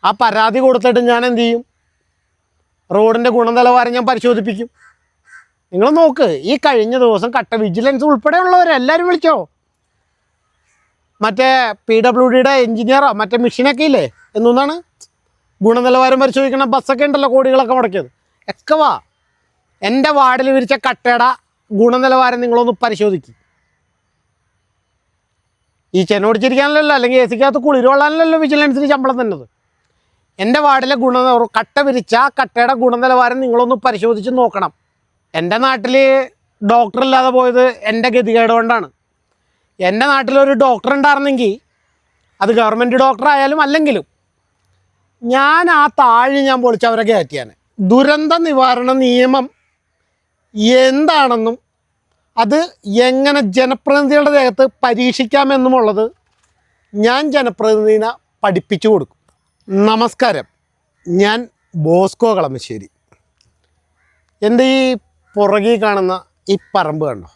ആ പരാതി കൊടുത്തിട്ട് ഞാൻ എന്ത് ചെയ്യും? റോഡിൻ്റെ ഗുണനിലവാരം ഞാൻ പരിശോധിപ്പിക്കും. നിങ്ങൾ നോക്ക്, ഈ കഴിഞ്ഞ ദിവസം കട്ട വിജിലൻസ് ഉൾപ്പെടെയുള്ളവരെല്ലാവരും വിളിച്ചോ. മറ്റേ PWDയുടെ എഞ്ചിനീയറോ മറ്റേ മെഷീനൊക്കെ ഇല്ലേ, എന്നൊന്നാണ് ഗുണനിലവാരം പരിശോധിക്കണ ബസ്സൊക്കെ ഉണ്ടല്ലോ, കോടികളൊക്കെ മുടക്കിയത്. ഒക്കെ വാ, എൻ്റെ വാർഡിൽ വിരിച്ച കട്ടയുടെ ഗുണനിലവാരം നിങ്ങളൊന്ന് പരിശോധിക്കും. ഈ ചെന്നോടിച്ചിരിക്കാനല്ലോ, അല്ലെങ്കിൽ എ സിക്കകത്ത് കുളിരുകൊള്ളാനല്ലോ വിജിലൻസിന് ശമ്പളം തന്നത്. എൻ്റെ വാർഡിലെ കട്ട വിരിച്ച കട്ടയുടെ ഗുണനിലവാരം നിങ്ങളൊന്ന് പരിശോധിച്ച് നോക്കണം. എൻ്റെ നാട്ടിൽ ഡോക്ടറില്ലാതെ പോയത് എൻ്റെ ഗതികേട് കൊണ്ടാണ്. എൻ്റെ നാട്ടിലൊരു ഡോക്ടർ ഉണ്ടായിരുന്നെങ്കിൽ, അത് ഗവൺമെൻറ് ഡോക്ടറായാലും അല്ലെങ്കിലും, ഞാൻ ആ താഴെ ഞാൻ പൊളിച്ചവരെ കയറ്റിയാണ്. ദുരന്ത നിവാരണ നിയമം എന്താണെന്നും അത് എങ്ങനെ ജനപ്രതിനിധികളുടെ ദേഹത്ത് പരീക്ഷിക്കാമെന്നുമുള്ളത് ഞാൻ ജനപ്രതിനിധിനെ പഠിപ്പിച്ചു കൊടുക്കും. നമസ്കാരം, ഞാൻ ബോസ്കോ കളമശ്ശേരി. എൻ്റെ ഈ പുറകിൽ കാണുന്ന ഈ പറമ്പ് കണ്ടോ,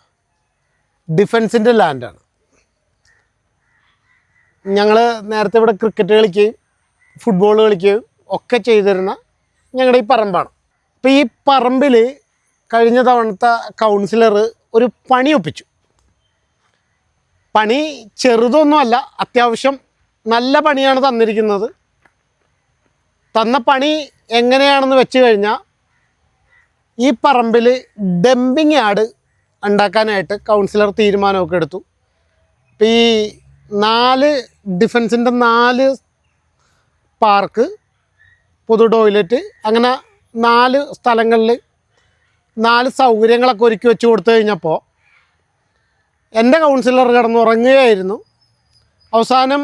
ഡിഫൻസിൻ്റെ ലാൻഡാണ്. ഞങ്ങൾ നേരത്തെ ഇവിടെ ക്രിക്കറ്റ് കളിക്കുകയും ഫുട്ബോൾ കളിക്കുകയും ഒക്കെ ചെയ്തിരുന്ന ഞങ്ങളുടെ ഈ പറമ്പാണ്. അപ്പോൾ ഈ പറമ്പിൽ കഴിഞ്ഞ തവണത്തെ കൗൺസിലർ ഒരു പണി ഒപ്പിച്ചു. പണി ചെറുതൊന്നുമല്ല, അത്യാവശ്യം നല്ല പണിയാണ് തന്നിരിക്കുന്നത്. തന്ന പണി എങ്ങനെയാണെന്ന് വെച്ച് കഴിഞ്ഞാൽ, ഈ പറമ്പിൽ ഡംപിങ് യാർഡ് ഉണ്ടാക്കാനായിട്ട് കൗൺസിലർ തീരുമാനമൊക്കെ എടുത്തു. അപ്പോൾ ഈ 4 ഡിഫൻസിൻ്റെ 4 പാർക്ക്, പൊതു ടോയ്ലറ്റ്, അങ്ങനെ 4 സ്ഥലങ്ങളിൽ 4 സൗകര്യങ്ങളൊക്കെ ഒരുക്കി വെച്ച് കൊടുത്തു കഴിഞ്ഞപ്പോൾ എൻ്റെ കൗൺസിലർ കിടന്നുറങ്ങുകയായിരുന്നു. അവസാനം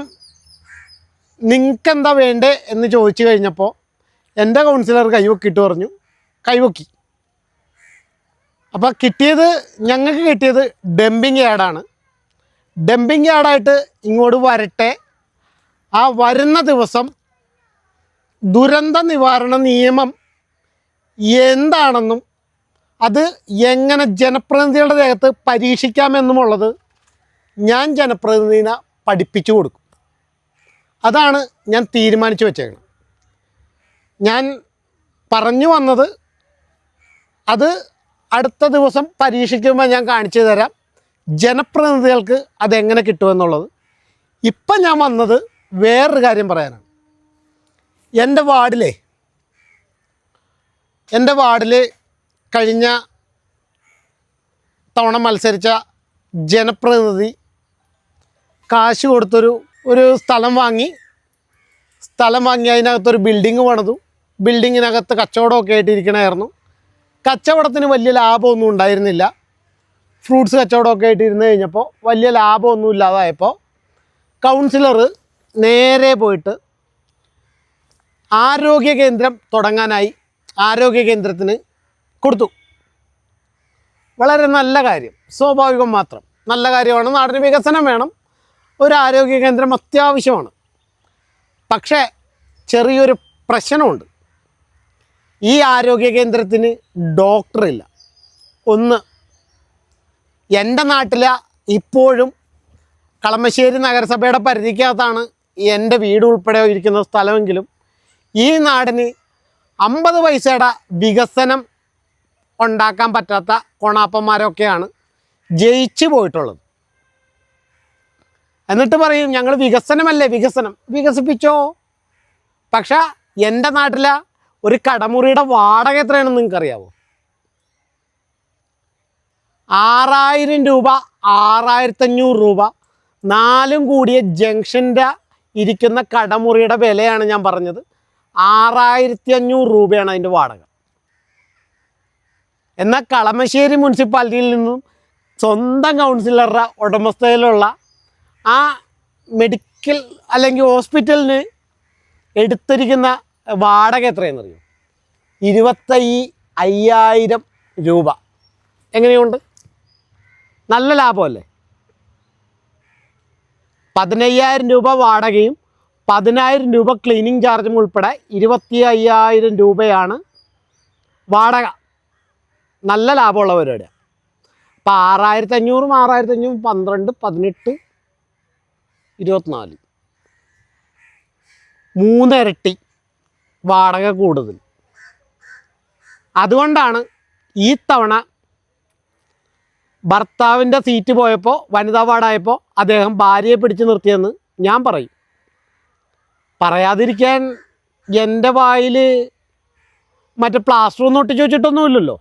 നിങ്ങൾക്കെന്താ വേണ്ടേ എന്ന് ചോദിച്ചു കഴിഞ്ഞപ്പോൾ എൻ്റെ കൗൺസിലർ കൈവക്കിയിട്ട് പറഞ്ഞു, കൈവക്കി. അപ്പോൾ ഞങ്ങൾക്ക് കിട്ടിയത് ഡംപിങ് യാർഡാണ്. ഡംപിങ് യാർഡായിട്ട് ഇങ്ങോട്ട് വരട്ടെ. ആ വരുന്ന ദിവസം ദുരന്ത നിവാരണ നിയമം എന്താണെന്നും അത് എങ്ങനെ ജനപ്രതിനിധികളുടെ ദേഹത്ത് പരീക്ഷിക്കാമെന്നുമുള്ളത് ഞാൻ ജനപ്രതിനിധിനെ പഠിപ്പിച്ചു കൊടുക്കും. അതാണ് ഞാൻ തീരുമാനിച്ചു വെച്ചേക്കണം. ഞാൻ പറഞ്ഞു വന്നത്, അത് അടുത്ത ദിവസം പരീക്ഷിക്കുമ്പോൾ ഞാൻ കാണിച്ചു തരാം ജനപ്രതിനിധികൾക്ക് അതെങ്ങനെ കിട്ടുമെന്നുള്ളത്. ഇപ്പം ഞാൻ വന്നത് വേറൊരു കാര്യം പറയാനാണ്. എൻ്റെ വാർഡിൽ കഴിഞ്ഞ തവണ മത്സരിച്ച ജനപ്രതിനിധി കാശ് കൊടുത്തൊരു സ്ഥലം വാങ്ങി അതിനകത്തൊരു ബിൽഡിങ് പണിതു. ബിൽഡിങ്ങിനകത്ത് കച്ചവടമൊക്കെ ആയിട്ടിരിക്കണമായിരുന്നു. കച്ചവടത്തിന് വലിയ ലാഭമൊന്നും ഉണ്ടായിരുന്നില്ല. ഫ്രൂട്ട്സ് കച്ചവടമൊക്കെ ആയിട്ടിരുന്ന് കഴിഞ്ഞപ്പോൾ വലിയ ലാഭമൊന്നും ഇല്ലാതായപ്പോൾ കൗൺസിലർ നേരെ പോയിട്ട് ആരോഗ്യ കേന്ദ്രം തുടങ്ങാനായി ആരോഗ്യ കേന്ദ്രത്തിന് കൊടുത്തു. വളരെ നല്ല കാര്യം, സ്വാഭാവികം മാത്രം. നല്ല കാര്യമാണ്, നാടിന് വികസനം വേണം, ഒരു ആരോഗ്യ കേന്ദ്രം അത്യാവശ്യമാണ്. പക്ഷേ ചെറിയൊരു പ്രശ്നമുണ്ട്. ഈ ആരോഗ്യ കേന്ദ്രത്തിന് ഡോക്ടറില്ല. ഒന്ന്, എൻ്റെ നാട്ടിൽ ഇപ്പോഴും കളമശ്ശേരി നഗരസഭയുടെ പരിധിക്കകത്താണ് എൻ്റെ വീട് ഉൾപ്പെടെ ഇരിക്കുന്ന സ്ഥലമെങ്കിലും ഈ നാടിന് 50 പൈസയുടെ വികസനം ഉണ്ടാക്കാൻ പറ്റാത്ത കൊണാപ്പന്മാരൊക്കെയാണ് ജയിച്ചു പോയിട്ടുള്ളത്. എന്നിട്ട് പറയും ഞങ്ങൾ വികസനമല്ലേ, വികസിപ്പിച്ചോ. പക്ഷേ എൻ്റെ നാട്ടിലെ ഒരു കടമുറിയുടെ വാടക എത്രയാണെന്ന് നിങ്ങൾക്കറിയാമോ? 6000 രൂപ, 6500 രൂപ. 4 കൂടിയ ജംഗ്ഷൻ്റെ ഇരിക്കുന്ന കടമുറിയുടെ വിലയാണ് ഞാൻ പറഞ്ഞത്. 6500 രൂപയാണ് അതിൻ്റെ വാടക. എന്നാൽ കളമശ്ശേരി മുനിസിപ്പാലിറ്റിയിൽ നിന്നും സ്വന്തം കൗൺസിലറുടെ ഉടമസ്ഥയിലുള്ള ആ മെഡിക്കൽ അല്ലെങ്കിൽ ഹോസ്പിറ്റലിന് എടുത്തിരിക്കുന്ന വാടക എത്രയെന്നറിയോ? 25,000 രൂപ. എങ്ങനെയുണ്ട്? നല്ല ലാഭമല്ലേ? 15,000 രൂപ വാടകയും 10,000 രൂപ ക്ലീനിങ് ചാർജും ഉൾപ്പെടെ 25,000 രൂപയാണ് വാടക. നല്ല ലാഭമുള്ള പരിപാടിയാണ്. അപ്പോൾ 6,500, 12, 18, 24, 3 ഇരട്ടി വാടക കൂടുതൽ. അതുകൊണ്ടാണ് ഈ തവണ ഭർത്താവിൻ്റെ സീറ്റ് പോയപ്പോൾ, വനിതാ വാർഡായപ്പോൾ അദ്ദേഹം ഭാര്യയെ പിടിച്ച് നിർത്തിയെന്ന് ഞാൻ പറയും. പറയാതിരിക്കാൻ എൻ്റെ വായിൽ മറ്റേ പ്ലാസ്റ്റർ ഒന്നും ഒട്ടിച്ച് വെച്ചിട്ടൊന്നുമില്ലല്ലോ.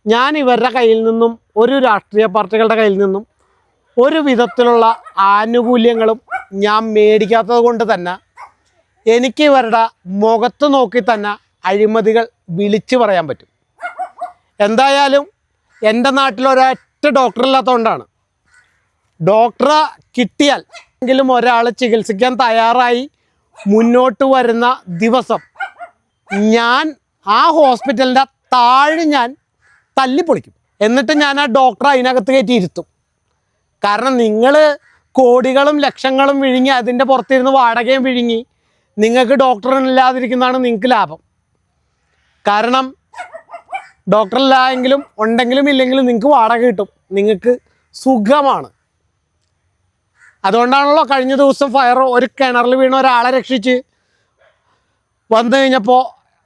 ഞാൻ ഇവരുടെ കയ്യിൽ നിന്നും, ഒരു രാഷ്ട്രീയ പാർട്ടികളുടെ കയ്യിൽ നിന്നും ഒരു വിധത്തിലുള്ള ആനുകൂല്യങ്ങളും ഞാൻ മേടിക്കാത്തത് കൊണ്ട് തന്നെ എനിക്ക് ഇവരുടെ മുഖത്ത് നോക്കി തന്നെ അഴിമതികൾ വിളിച്ചു പറയാൻ പറ്റും. എന്തായാലും എൻ്റെ നാട്ടിൽ ഒരൊറ്റ ഡോക്ടറില്ലാത്തതുകൊണ്ടാണ്. ഡോക്ടറെ കിട്ടിയാൽ എങ്കിലും ഒരാൾ ചികിത്സിക്കാൻ തയ്യാറായി മുന്നോട്ട് വരുന്ന ദിവസം ഞാൻ ആ ഹോസ്പിറ്റലിൻ്റെ താഴെ ഞാൻ തല്ലിപ്പൊളിക്കും. എന്നിട്ട് ഞാൻ ആ ഡോക്ടറെ അതിനകത്ത് കയറ്റി ഇരുത്തും. കാരണം നിങ്ങൾ കോടികളും ലക്ഷങ്ങളും വിഴുങ്ങി അതിൻ്റെ പുറത്തിരുന്ന് വാടകയും വിഴുങ്ങി നിങ്ങൾക്ക് ഡോക്ടറില്ലാതിരിക്കുന്നതാണ് നിങ്ങൾക്ക് ലാഭം. കാരണം ഡോക്ടറില്ല എങ്കിലും ഉണ്ടെങ്കിലും ഇല്ലെങ്കിലും നിങ്ങൾക്ക് വാടക കിട്ടും, നിങ്ങൾക്ക് സുഖമാണ്. അതുകൊണ്ടാണല്ലോ കഴിഞ്ഞ ദിവസം ഒരു കിണറിൽ വീണ ഒരാളെ രക്ഷിച്ച് വന്നു കഴിഞ്ഞപ്പോൾ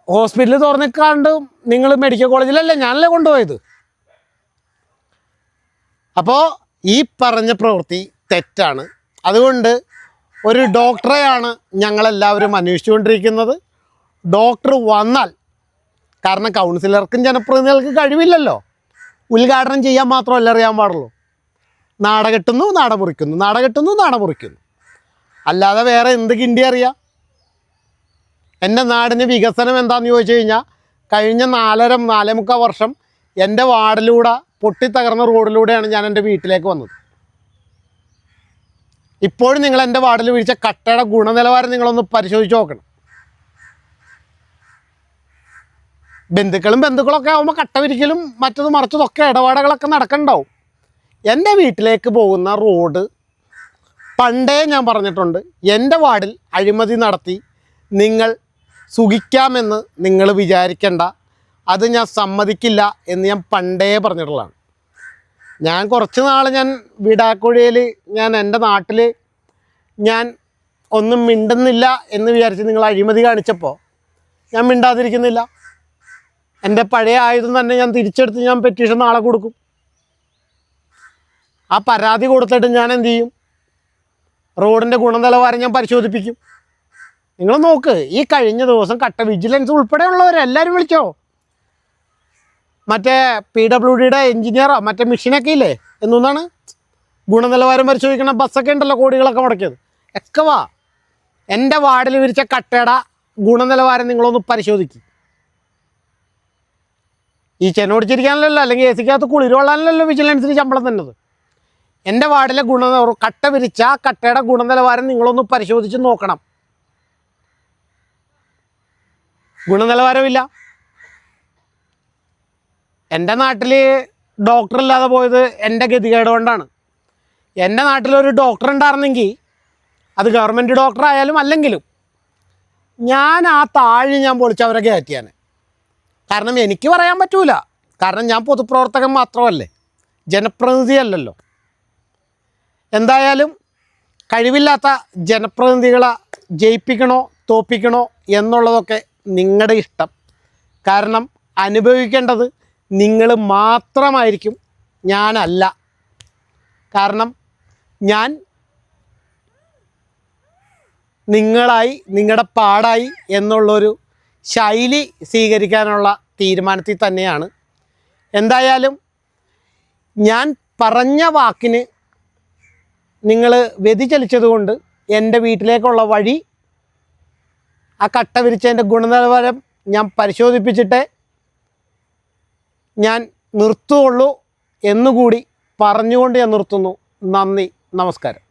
ഹോസ്പിറ്റലിൽ തുറന്നിക്കാണ്ട് നിങ്ങൾ മെഡിക്കൽ കോളേജിലല്ലേ, ഞാനല്ലേ കൊണ്ടുപോയത്. അപ്പോൾ ഈ പറഞ്ഞ പ്രവൃത്തി തെറ്റാണ്. അതുകൊണ്ട് ഒരു ഡോക്ടറെയാണ് ഞങ്ങളെല്ലാവരും അന്വേഷിച്ചുകൊണ്ടിരിക്കുന്നത്. ഡോക്ടർ വന്നാൽ, കാരണം കൗൺസിലർക്കും ജനപ്രതിനിധികൾക്ക് കഴിവില്ലല്ലോ, ഉദ്ഘാടനം ചെയ്യാൻ മാത്രമല്ല അറിയാൻ പാടുള്ളൂ. നാട കെട്ടുന്നു, നാട മുറിക്കുന്നു, നാട കെട്ടുന്നു, നാട മുറിക്കുന്നു, അല്ലാതെ വേറെ എന്ത് കിണ്ടി അറിയാം. എൻ്റെ നാടിന് വികസനം എന്താണെന്ന് ചോദിച്ചു കഴിഞ്ഞാൽ കഴിഞ്ഞ 4.25 വർഷം എൻ്റെ വാർഡിലൂടെ പൊട്ടിത്തകർന്ന റോഡിലൂടെയാണ് ഞാൻ എൻ്റെ വീട്ടിലേക്ക് വന്നത്. ഇപ്പോഴും നിങ്ങൾ എൻ്റെ വാർഡിൽ വീഴ്ച കട്ടയുടെ ഗുണനിലവാരം നിങ്ങളൊന്ന് പരിശോധിച്ച് നോക്കണം. ബന്ധുക്കളൊക്കെ ആകുമ്പോൾ കട്ട വിരിക്കലും മറ്റത് മറിച്ചതൊക്കെ ഇടപാടുകളൊക്കെ നടക്കണ്ടാവും. എൻ്റെ വീട്ടിലേക്ക് പോകുന്ന റോഡ് പണ്ടേ ഞാൻ പറഞ്ഞിട്ടുണ്ട്, എൻ്റെ വാർഡിൽ അഴിമതി നടത്തി നിങ്ങൾ സുഖിക്കാമെന്ന് നിങ്ങൾ വിചാരിക്കേണ്ട, അത് ഞാൻ സമ്മതിക്കില്ല എന്ന് ഞാൻ പണ്ടേ പറഞ്ഞിട്ടുള്ളതാണ്. ഞാൻ കുറച്ച് നാൾ ഞാൻ വിടാക്കുഴയിൽ ഞാൻ എൻ്റെ നാട്ടിൽ ഞാൻ ഒന്നും മിണ്ടുന്നില്ല എന്ന് വിചാരിച്ച് നിങ്ങൾ അഴിമതി കാണിച്ചപ്പോൾ ഞാൻ മിണ്ടാതിരിക്കുന്നില്ല. എൻ്റെ പഴയ ആയുധം തന്നെ ഞാൻ തിരിച്ചെടുത്ത് ഞാൻ പെറ്റീഷൻ നാളെ കൊടുക്കും. ആ പരാതി കൊടുത്തിട്ട് ഞാൻ എന്ത് ചെയ്യും, റോഡിൻ്റെ ഗുണനിലവാരം ഞാൻ പരിശോധിപ്പിക്കും. നിങ്ങൾ നോക്ക്, ഈ കഴിഞ്ഞ ദിവസം കട്ട വിജിലൻസ് ഉൾപ്പെടെയുള്ളവരെല്ലാവരും വിളിച്ചോ. മറ്റേ PWDയുടെ എഞ്ചിനീയറോ മറ്റേ മെഷീനൊക്കെ ഇല്ലേ, എന്നൊന്നാണ് ഗുണനിലവാരം പരിശോധിക്കണ ബസ്സൊക്കെ ഉണ്ടല്ലോ, കോടികളൊക്കെ മുടക്കിയത്. ഒക്കെ വാ, എൻ്റെ വാർഡിൽ വിരിച്ച കട്ടയുടെ ഗുണനിലവാരം നിങ്ങളൊന്ന് പരിശോധിക്കും. ഈ ചെന്നോടിച്ചിരിക്കാനല്ലോ അല്ലെങ്കിൽ AC-ക്കകത്ത് കുളിരുകൊള്ളാനല്ലോ വിജിലൻസിന് ശമ്പളം തന്നത്. എൻ്റെ വാർഡിലെ കട്ട വിരിച്ച കട്ടയുടെ ഗുണനിലവാരം നിങ്ങളൊന്ന് പരിശോധിച്ച് നോക്കണം. ഗുണനിലവാരമില്ല. എൻ്റെ നാട്ടിൽ ഡോക്ടറില്ലാതെ പോയത് എൻ്റെ ഗതികേട് കൊണ്ടാണ്. എൻ്റെ നാട്ടിലൊരു ഡോക്ടർ ഉണ്ടായിരുന്നെങ്കിൽ അത് ഗവൺമെൻറ് ഡോക്ടർ ആയാലും അല്ലെങ്കിലും ഞാൻ ആ താഴെ ഞാൻ പൊളിച്ചവരെ കയറ്റിയാണ്. കാരണം എനിക്ക് പറയാൻ പറ്റൂല, കാരണം ഞാൻ പൊതുപ്രവർത്തകൻ മാത്രമല്ലേ, ജനപ്രതിനിധി അല്ലല്ലോ. എന്തായാലും കഴിവില്ലാത്ത ജനപ്രതിനിധികളെ ജയിപ്പിക്കണോ തോപ്പിക്കണോ എന്നുള്ളതൊക്കെ നിങ്ങളുടെ ഇഷ്ടം. കാരണം അനുഭവിക്കേണ്ടത് നിങ്ങൾ മാത്രമായിരിക്കും, ഞാനല്ല. കാരണം ഞാൻ നിങ്ങളായി, നിങ്ങളുടെ പാടായി എന്നുള്ളൊരു ശൈലി സ്വീകരിക്കാനുള്ള തീരുമാനത്തിൽ തന്നെയാണ്. എന്തായാലും ഞാൻ പറഞ്ഞ വാക്കിന് നിങ്ങൾ വ്യതിചലിച്ചതുകൊണ്ട് എൻ്റെ വീട്ടിലേക്കുള്ള വഴി, ആ കട്ട വിരിച്ചതിൻ്റെ ഗുണനിലവാരം ഞാൻ പരിശോധിപ്പിച്ചിട്ടേ ഞാൻ നിർത്തുകയുള്ളൂ എന്നുകൂടി പറഞ്ഞുകൊണ്ട് ഞാൻ നിർത്തുന്നു. നന്ദി, നമസ്കാരം.